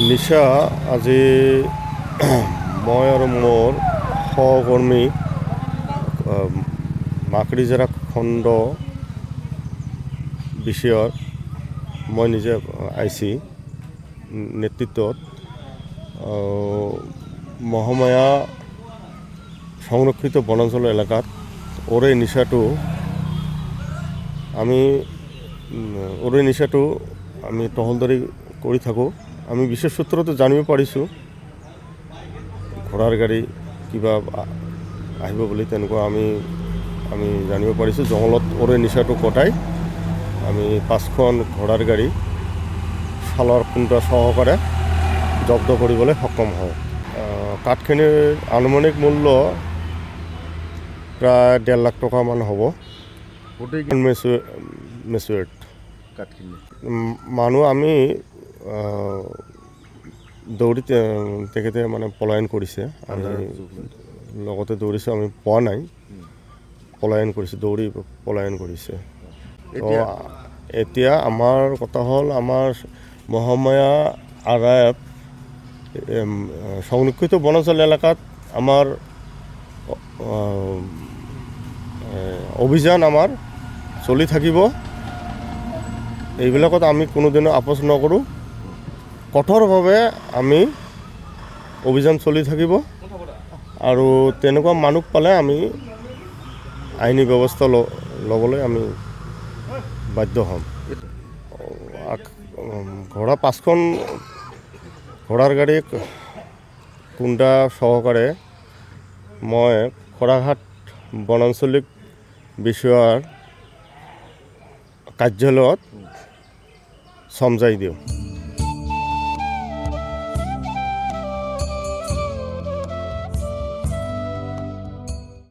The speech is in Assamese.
নিশা আজি মই আৰু মোৰ সহকৰ্মী মাকৰিজেৰা খণ্ড বিষয়ৰ মই নিজে আইছি নেতৃত্বত মহামায়া সংৰক্ষিত বনাঞ্চল এলেকাত ওৰে নিশাটো আমি টহলদাৰী কৰি থাকোঁ। আমি বিশেষ সূত্ৰতে জানিব পাৰিছোঁ ঘোঁৰাৰ গাড়ী কিবা আহিব বুলি, তেনেকুৱা আমি জানিব পাৰিছোঁ। জংঘলত ওৰে নিশাটো কটাই আমি 5খন ঘোঁৰাৰ গাড়ী শালৰ খুন্দা সহকাৰে জব্দ কৰিবলৈ সক্ষম হওঁ। কাঠখিনিৰ আনুমানিক মূল্য প্ৰায় 1.5 লাখ টকামান হ'ব। মেচুৱেট কাঠখিনি মানুহ আমি দৌৰি তেখেতে মানে পলায়ন কৰিছে। আমি লগতে দৌৰিছোঁ, আমি পোৱা নাই, পলায়ন কৰিছে, দৌৰি পলায়ন কৰিছে। এতিয়া আমাৰ কথা হ'ল, আমাৰ মহামায়া আৰএফ সংৰক্ষিত বনাঞ্চল এলেকাত আমাৰ অভিযান আমাৰ চলি থাকিব। এইবিলাকত আমি কোনোদিনো আপোচ নকৰোঁ। কঠোৰভাৱে আমি অভিযান চলি থাকিব আৰু তেনেকুৱা মানুহ পালে আমি আইনী ব্যৱস্থা ল'বলৈ আমি বাধ্য হ'ম। ঘোঁৰা 5খন ঘোঁৰাৰ গাড়ী খুন্দা সহকাৰে মই খৰাঘাট বনাঞ্চলিক বিষয়াৰ কাৰ্যালয়ত চমজাই দিওঁ।